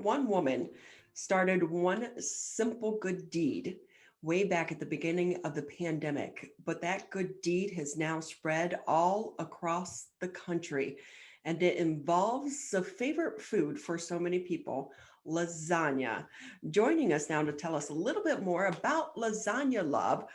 one woman started one simple good deed way back at the beginning of the pandemic, but that good deed has now spread all across the country. And it involves a favorite food for so many people, lasagna. Joining us now to tell us a little bit more about Lasagna Love,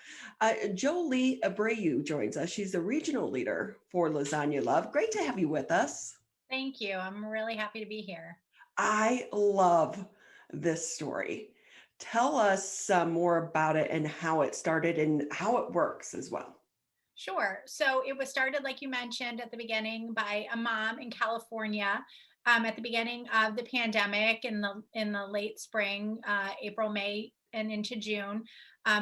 Jolie Abreu joins us. She's the regional leader for Lasagna Love. Great to have you with us. Thank you. I'm really happy to be here. I love this story. Tell us more about it and how it started and how it works as well. Sure. So it was started, like you mentioned at the beginning, by a mom in California at the beginning of the pandemic in the late spring, April, May, and into June.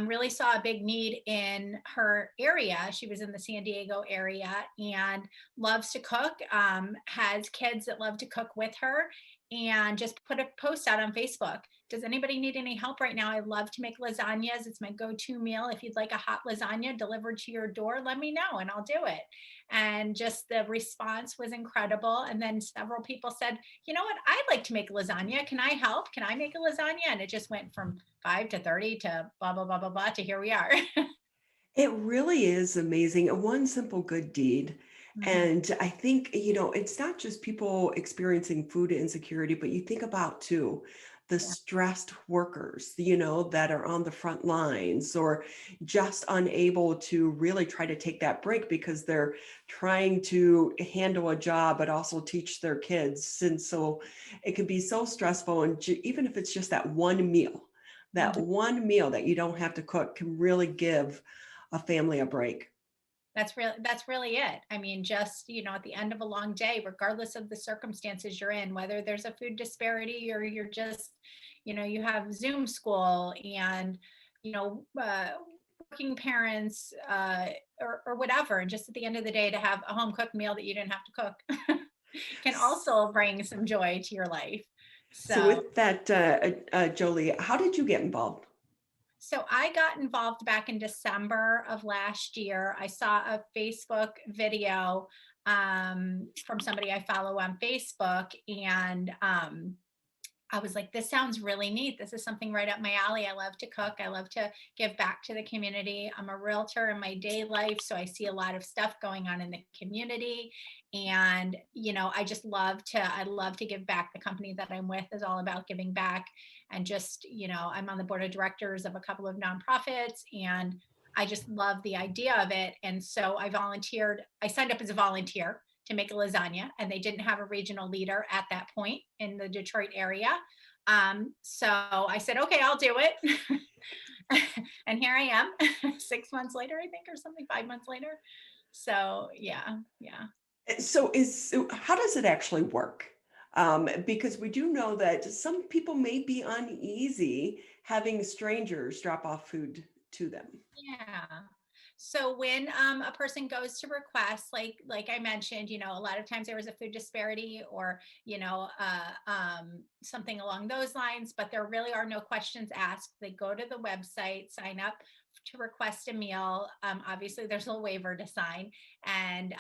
Really saw a big need in her area. She was in the San Diego area and loves to cook. Has kids that love to cook with her, and just put a post out on Facebook. Does anybody need any help right now? I love to make lasagnas. It's my go-to meal. If you'd like a hot lasagna delivered to your door, let me know and I'll do it. And just the response was incredible. And then several people said, you know what? I'd like to make lasagna. Can I help? Can I make a lasagna? And it just went from 5 to 30 to blah, blah, blah, blah, blah to here we are. It really is amazing. One simple good deed. Mhm. And I think, it's not just people experiencing food insecurity, but you think about too, the Yeah. stressed workers, that are on the front lines or just unable to really try to take that break because they're trying to handle a job, but also teach their kids. And so it can be so stressful. And even if it's just that Mhm. one meal that you don't have to cook can really give a family a break. That's really it. I mean, just, at the end of a long day, regardless of the circumstances you're in, whether there's a food disparity or you're just, you have Zoom school and, you know, uh, working parents, or whatever. And just at the end of the day, to have a home cooked meal that you didn't have to cook can also bring some joy to your life. So So, with that, Jolie, how did you get involved? So I got involved back in December of last year. I saw a Facebook video from somebody I follow on Facebook, and I was like, this sounds really neat. This is something right up my alley. I love to cook. I love to give back to the community. I'm a realtor in my day life, so I see a lot of stuff going on in the community. And, I love to give back. The company that I'm with is all about giving back. And just, I'm on the board of directors of a couple of nonprofits, and I just love the idea of it. And so I volunteered. I signed up as a volunteer to make a lasagna, and they didn't have a regional leader at that point in the Detroit area. So I said, okay, I'll do it. And here I am 6 months later, I think, or something, 5 months later. So yeah, yeah. So how does it actually work? Because we do know that some people may be uneasy having strangers drop off food to them. Yeah. So when a person goes to request, like I mentioned, a lot of times there was a food disparity or something along those lines, but there really are no questions asked. They go to the website, sign up to request a meal. Obviously, there's a waiver to sign, and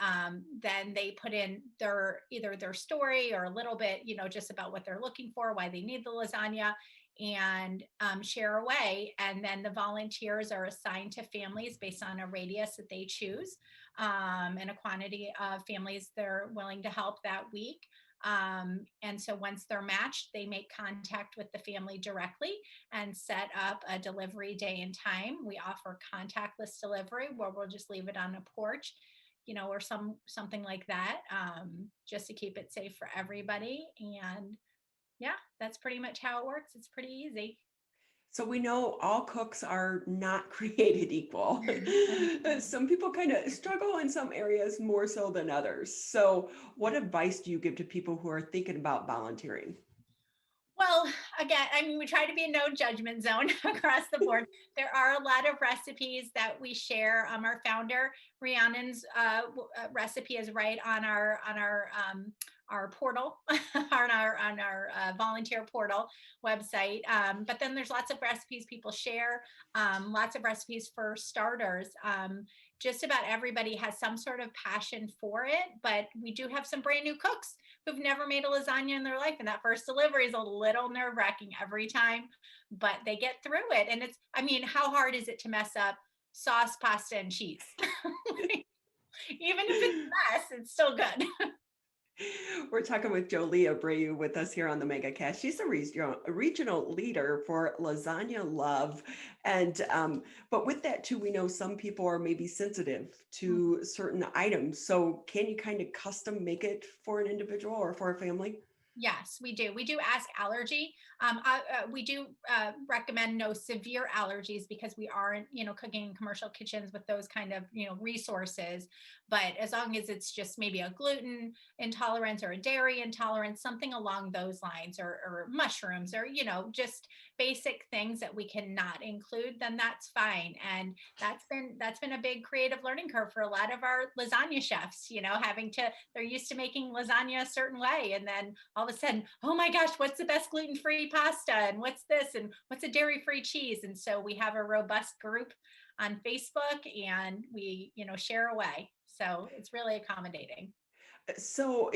then they put in either their story or a little bit, just about what they're looking for, why they need the lasagna, and share away. And then the volunteers are assigned to families based on a radius that they choose, and a quantity of families they're willing to help that week. And so once they're matched, they make contact with the family directly and set up a delivery day and time. We offer contactless delivery where we'll just leave it on a porch, or something like that, just to keep it safe for everybody. And yeah, that's pretty much how it works. It's pretty easy. So we know all cooks are not created equal. Some people kind of struggle in some areas more so than others. So what advice do you give to people who are thinking about volunteering? Well, again, I mean, we try to be a no judgment zone across the board. There are a lot of recipes that we share. Our founder Rhiannon's recipe is right on our portal, on our volunteer portal website. But then there's lots of recipes people share, lots of recipes for starters. Just about everybody has some sort of passion for it, but we do have some brand new cooks. who've never made a lasagna in their life. And that first delivery is a little nerve wracking every time, but they get through it. And it's, I mean, how hard is it to mess up sauce, pasta, and cheese? Even if it's a mess, it's still good. We're talking with Jolie Abreu with us here on the Mega Cast. She's a regional leader for Lasagna Love. And, but with that too, we know some people are maybe sensitive to certain items. So can you kind of custom make it for an individual or for a family? Yes, we do. We do ask allergy. We do recommend no severe allergies because we aren't, cooking in commercial kitchens with those kind of, resources. But as long as it's just maybe a gluten intolerance or a dairy intolerance, something along those lines, or mushrooms, or, just basic things that we cannot include, then that's fine. And that's been a big creative learning curve for a lot of our lasagna chefs, they're used to making lasagna a certain way. And then all of a sudden, oh my gosh, what's the best gluten-free pasta? And what's this? And what's a dairy-free cheese? And so we have a robust group on Facebook, and we, share away. So it's really accommodating. So,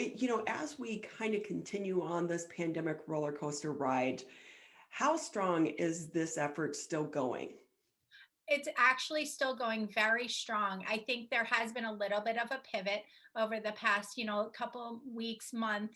as we kind of continue on this pandemic roller coaster ride, how strong is this effort still going? It's actually still going very strong. I think there has been a little bit of a pivot over the past, couple weeks, month,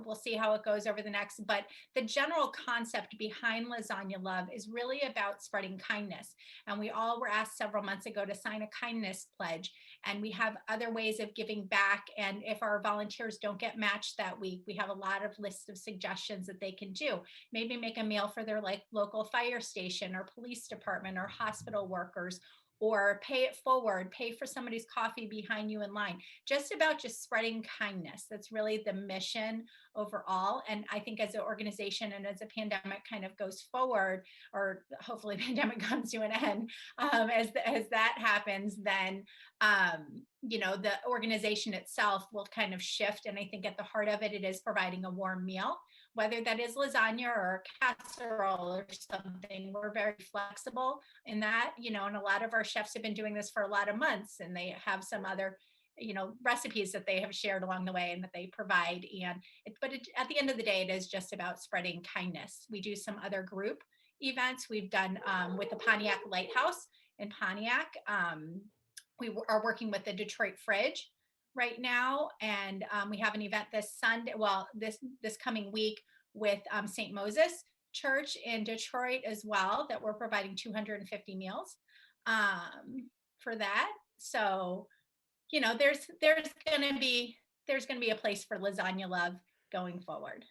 we'll see how it goes over the next, but the general concept behind Lasagna Love is really about spreading kindness. And we all were asked several months ago to sign a kindness pledge. And we have other ways of giving back. And if our volunteers don't get matched that week, we have a lot of lists of suggestions that they can do. Maybe make a meal for their local fire station or police department or hospital workers, or pay it forward, pay for somebody's coffee behind you in line. Just about just spreading kindness. That's really the mission overall. And I think as an organization and as a pandemic kind of goes forward, or hopefully pandemic comes to an end, as that happens, then the organization itself will kind of shift. And I think at the heart of it, it is providing a warm meal, whether that is lasagna or casserole or something. We're very flexible in that, and a lot of our chefs have been doing this for a lot of months, and they have some other, recipes that they have shared along the way and that they provide. At the end of the day, it is just about spreading kindness. We do some other group events. We've done with the Pontiac Lighthouse in Pontiac. We are working with the Detroit Fridge right now, and we have an event this Sunday, well, this coming week, with St. Moses Church in Detroit as well, that we're providing 250 meals for that. So, there's gonna be a place for Lasagna Love going forward.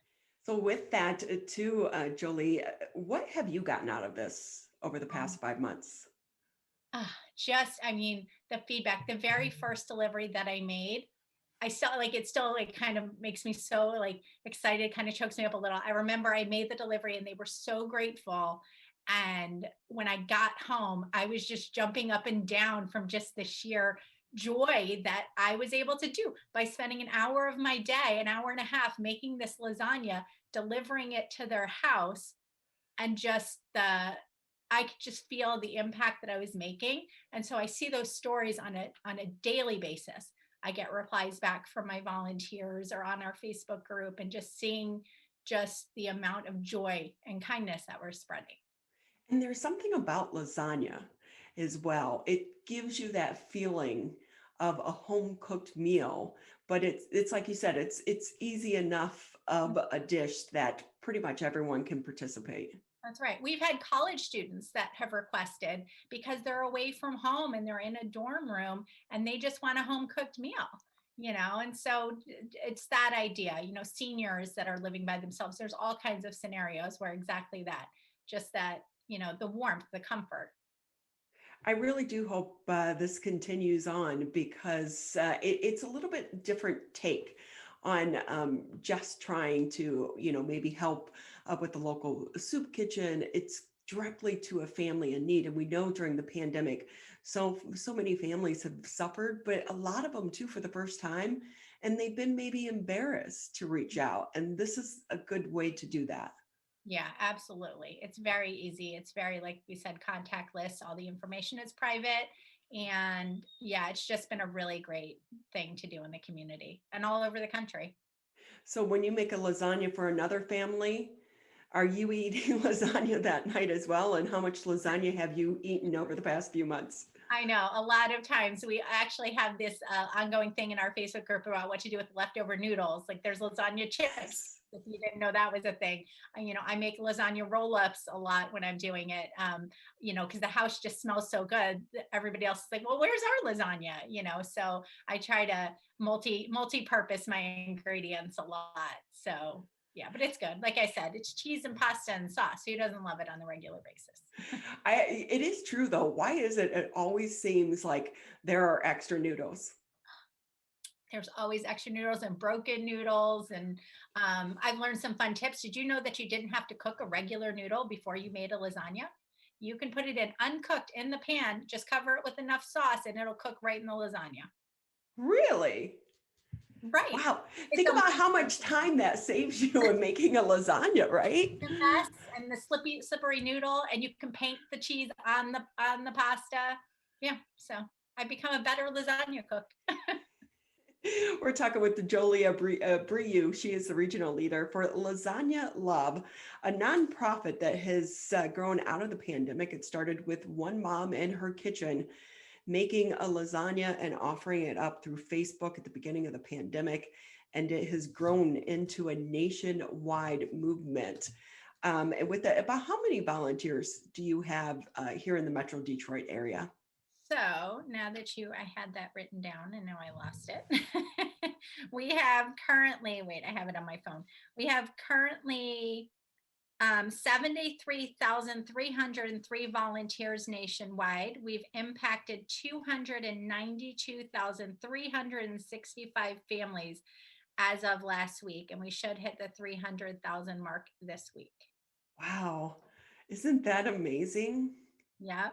So, with that, too, Jolie, what have you gotten out of this over the Um, past 5 months? I mean, the feedback, the very first delivery that I made, I still like it, still like kind of makes me so like excited, kind of chokes me up a little. I remember I made the delivery and they were so grateful. And when I got home, I was just jumping up and down from just the sheer joy that I was able to do by spending an hour of my day, an hour and a half, making this lasagna, delivering it to their house, and I could just feel the impact that I was making. And so I see those stories on a daily basis. I get replies back from my volunteers or on our Facebook group, and just seeing just the amount of joy and kindness that we're spreading. And there's something about lasagna as well. It gives you that feeling of a home cooked meal, but it's like you said, it's easy enough of a dish that pretty much everyone can participate. That's right. We've had college students that have requested because they're away from home and they're in a dorm room and they just want a home cooked meal, and so it's that idea, seniors that are living by themselves. There's all kinds of scenarios where exactly that, just that, the warmth, the comfort. I really do hope this continues on because it's a little bit different take on just trying to, maybe help with the local soup kitchen. It's directly to a family in need, and we know during the pandemic, so many families have suffered, but a lot of them too for the first time, and they've been maybe embarrassed to reach out, and this is a good way to do that. Yeah, absolutely. It's very easy. It's very, like we said, contactless. All the information is private. And yeah, it's just been a really great thing to do in the community and all over the country. So when you make a lasagna for another family, are you eating lasagna that night as well? And how much lasagna have you eaten over the past few months? I know a lot of times we actually have this ongoing thing in our Facebook group about what to do with leftover noodles. Like there's lasagna chips. Yes. If you didn't know that was a thing, I make lasagna roll-ups a lot when I'm doing it. Because the house just smells so good. Everybody else is like, "Well, where's our lasagna?" So I try to multi-purpose my ingredients a lot. So yeah, but it's good. Like I said, it's cheese and pasta and sauce. Who doesn't love it on a regular basis? It is true though. Why is it? It always seems like there are extra noodles. There's always extra noodles and broken noodles. And I've learned some fun tips. Did you know that you didn't have to cook a regular noodle before you made a lasagna? You can put it in uncooked in the pan, just cover it with enough sauce, and it'll cook right in the lasagna. Really? Right. Wow. It's Think a about how much much time that saves you in making a lasagna, right? the mess and the slippery noodle, and you can paint the cheese on the pasta. Yeah. So I've become a better lasagna cook. We're talking with the Jolie Abreu. She is the regional leader for Lasagna Love, a nonprofit that has grown out of the pandemic. It started with one mom in her kitchen making a lasagna and offering it up through Facebook at the beginning of the pandemic. And it has grown into a nationwide movement. And with that, about how many volunteers do you have here in the Metro Detroit area? So now that I had that written down and now I lost it. We have currently, wait, I have it on my phone. We have currently 73,303 volunteers nationwide. We've impacted 292,365 families as of last week, and we should hit the 300,000 mark this week. Wow. Isn't that amazing? Yeah.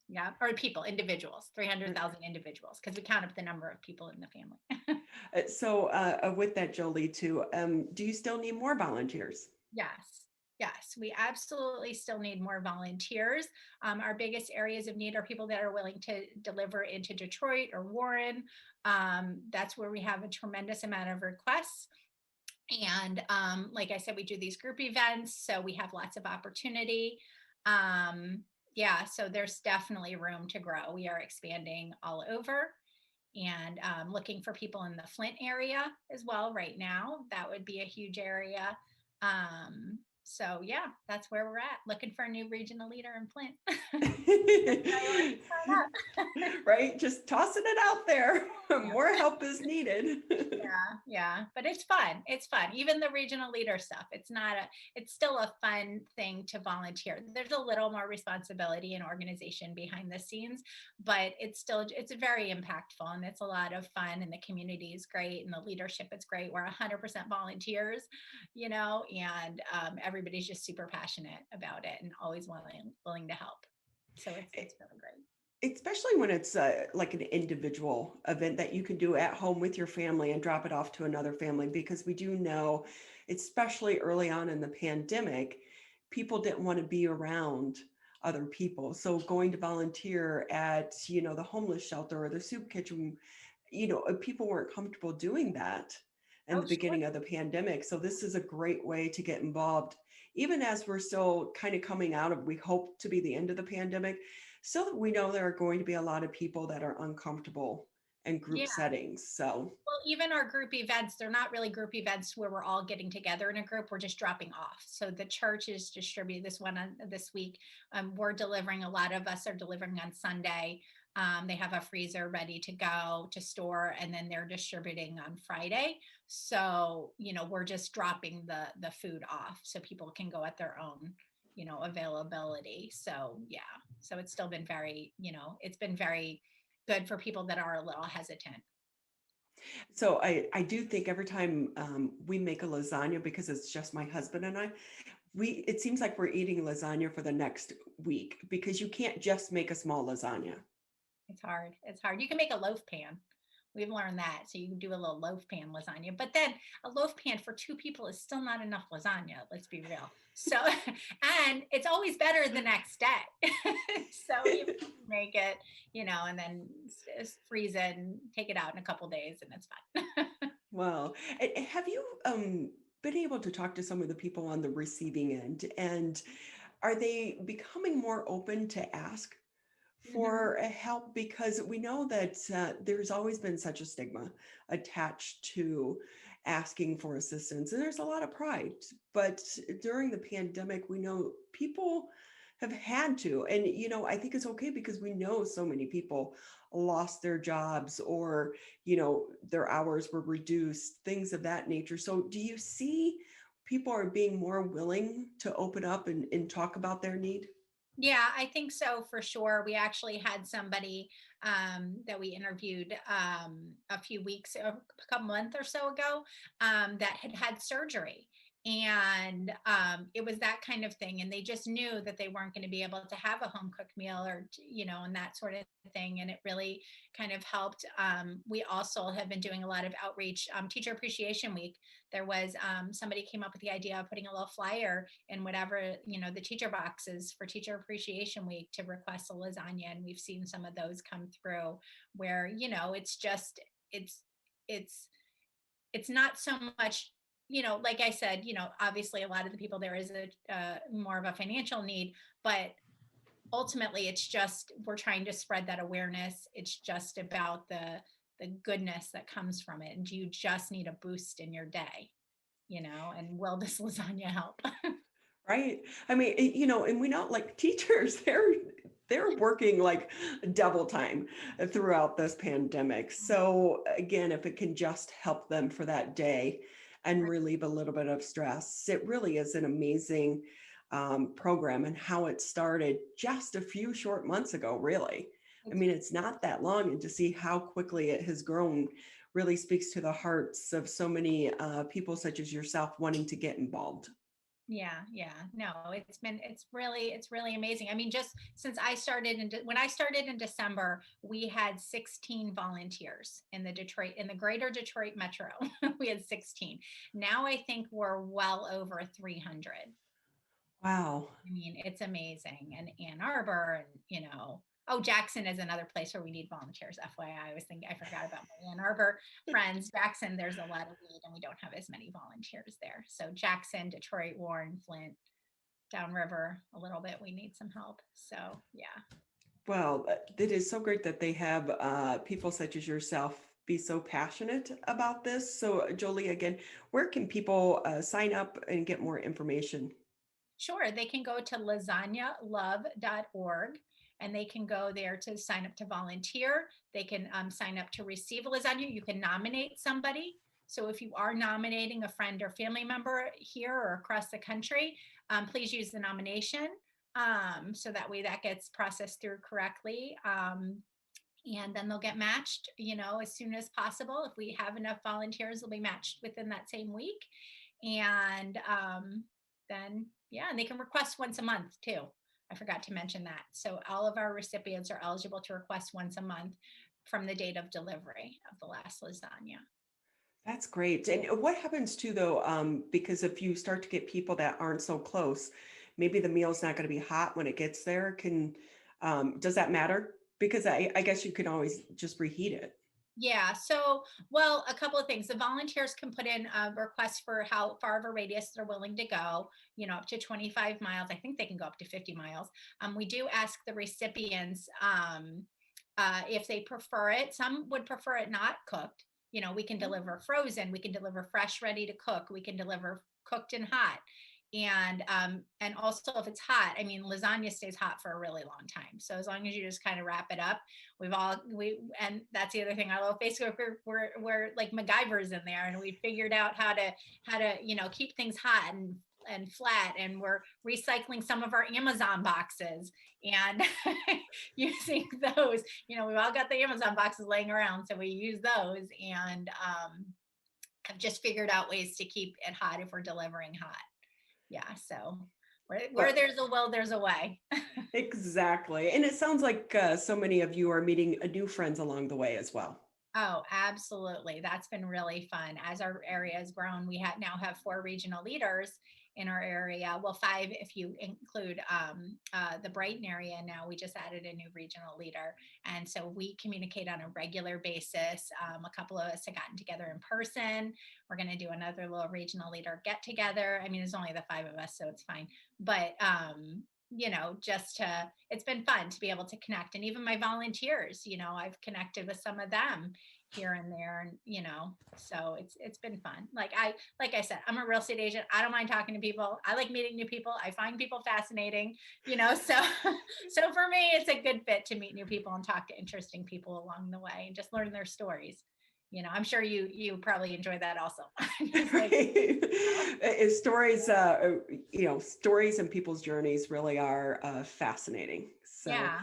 Yeah, or people, individuals, 300,000 individuals, because we count up the number of people in the family. With that, Jolie, too, do you still need more volunteers? Yes. Yes, we absolutely still need more volunteers. Our biggest areas of need are people that are willing to deliver into Detroit or Warren. That's where we have a tremendous amount of requests. And like I said, we do these group events, so we have lots of opportunity. Yeah, so there's definitely room to grow. We are expanding all over and looking for people in the Flint area as well right now. That would be a huge area. So yeah, that's where we're at. Looking for a new regional leader in Flint. Right? Just tossing it out there. Yeah. More help is needed. Yeah, but it's fun. It's fun. Even the regional leader stuff. It's still a fun thing to volunteer. There's a little more responsibility and organization behind the scenes, but it's very impactful and it's a lot of fun and the community is great and the leadership is great. We're 100% volunteers, and everybody's just super passionate about it and always willing to help. So it's really great. Especially when it's like an individual event that you can do at home with your family and drop it off to another family, because we do know, especially early on in the pandemic, people didn't want to be around other people. So going to volunteer at, the homeless shelter or the soup kitchen, people weren't comfortable doing that in Oh, the sure. beginning of the pandemic. So this is a great way to get involved, even as we're still kind of coming out of, we hope to be the end of the pandemic. Still, we know there are going to be a lot of people that are uncomfortable in group Yeah. settings. So, Well, even our group events, they're not really group events where we're all getting together in a group. We're just dropping off. So the church is distributing this one this week. We're delivering. A lot of us are delivering on Sunday. They have a freezer ready to go to store, and then they're distributing on Friday. So we're just dropping the food off so people can go at their own availability. So yeah, so it's still been it's been very good for people that are a little hesitant. so I do think every time we make a lasagna, because it's just my husband and I, it seems like we're eating lasagna for the next week, because you can't just make a small lasagna. It's hard. It's hard. You can make a loaf pan. We've learned that. So you can do a little loaf pan lasagna, but then a loaf pan for two people is still not enough lasagna. Let's be real. So, and it's always better the next day. So you make it, and then freeze it and take it out in a couple days and it's fine. Well, have you been able to talk to some of the people on the receiving end? And are they becoming more open to ask Mhm. for help? Because we know that there's always been such a stigma attached to asking for assistance, and there's a lot of pride. But during the pandemic, we know people have had to, and I think it's okay because we know so many people lost their jobs, or their hours were reduced, things of that nature. So do you see people are being more willing to open up and talk about their need? Yeah, I think so for sure. We actually had somebody that we interviewed a few weeks, a couple month or so ago, that had had surgery. And it was that kind of thing. And they just knew that they weren't going to be able to have a home cooked meal or, and that sort of thing. And it really kind of helped. We also have been doing a lot of outreach. Teacher Appreciation Week, there was somebody came up with the idea of putting a little flyer in whatever, the teacher boxes for Teacher Appreciation Week to request a lasagna. And we've seen some of those come through where, it's just, it's, it's, it's not so much, like I said, obviously a lot of the people there is a more of a financial need, but ultimately it's just we're trying to spread that awareness. It's just about the goodness that comes from it, and you just need a boost in your day, and will this lasagna help? Right. I mean, and we know like teachers, they're working like double time throughout this pandemic. So again, if it can just help them for that day and relieve a little bit of stress, it really is an amazing program, and how it started just a few short months ago, really. I It's mean, it's not that long, and to see how quickly it has grown really speaks to the hearts of so many people such as yourself wanting to get involved. Yeah, yeah. No, it's really amazing. I mean, just since I started when I started in December, we had 16 volunteers in the greater Detroit metro. We had 16. Now I think we're well over 300. Wow. I mean, it's amazing. And Ann Arbor, and oh, Jackson is another place where we need volunteers. FYI, I was thinking I forgot about my Ann Arbor friends. Jackson, there's a lot of need, and we don't have as many volunteers there. So Jackson, Detroit, Warren, Flint, downriver a little bit, we need some help. So yeah. Well, it is so great that they have people such as yourself be so passionate about this. So, Jolie, again, where can people sign up and get more information? Sure, they can go to lasagnalove.org, and they can go there to sign up to volunteer. They can sign up to receive a lasagna. You can nominate somebody. So if you are nominating a friend or family member here or across the country, please use the nomination, so that way that gets processed through correctly. And then they'll get matched, as soon as possible. If we have enough volunteers, they'll be matched within that same week. And then, yeah, and they can request once a month too. I forgot to mention that. So all of our recipients are eligible to request once a month from the date of delivery of the last lasagna. That's great. And what happens too, though, because if you start to get people that aren't so close, maybe the meal's not going to be hot when it gets there. Does that matter? Because I guess you can always just reheat it. Yeah. So, well, a couple of things. The volunteers can put in a request for how far of a radius they're willing to go, up to 25 miles. I think they can go up to 50 miles. We do ask the recipients if they prefer it. Some would prefer it not cooked. We can deliver frozen, we can deliver fresh, ready to cook, we can deliver cooked and hot. And also if it's hot, I mean, lasagna stays hot for a really long time. So as long as you just kind of wrap it up, and that's the other thing I love Facebook. We're like MacGyvers in there, and we figured out how to keep things hot and flat, and we're recycling some of our Amazon boxes and using those. We've all got the Amazon boxes laying around, so we use those, and have just figured out ways to keep it hot if we're delivering hot. Yeah, so where Well, there's a will, there's a way. exactly. And it sounds like so many of you are meeting new friends along the way as well. Oh, absolutely. That's been really fun. As our area has grown, we now have 4 regional leaders, in our area. Well, 5 if you include the Brighton area. Now we just added a new regional leader. And so we communicate on a regular basis. A couple of us have gotten together in person. We're going to do another little regional leader get together. I mean, it's only the 5 of us, so it's fine. But it's been fun to be able to connect. And even my volunteers, I've connected with some of them here and there, and so it's been fun. Like I said, I'm a real estate agent. I don't mind talking to people. I like meeting new people. I find people fascinating, so so for me it's a good fit to meet new people and talk to interesting people along the way and just learn their stories. I'm sure you probably enjoy that also. Just like, Stories, stories and people's journeys really are fascinating. So, yeah,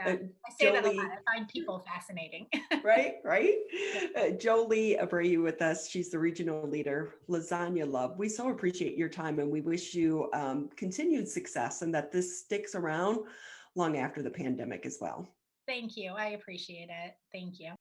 uh, I say that a lot. Jolie, I find people fascinating. right? Jolie Abreu with us. She's the regional leader, Lasagna Love. We so appreciate your time, and we wish you continued success and that this sticks around long after the pandemic as well. Thank you. I appreciate it. Thank you.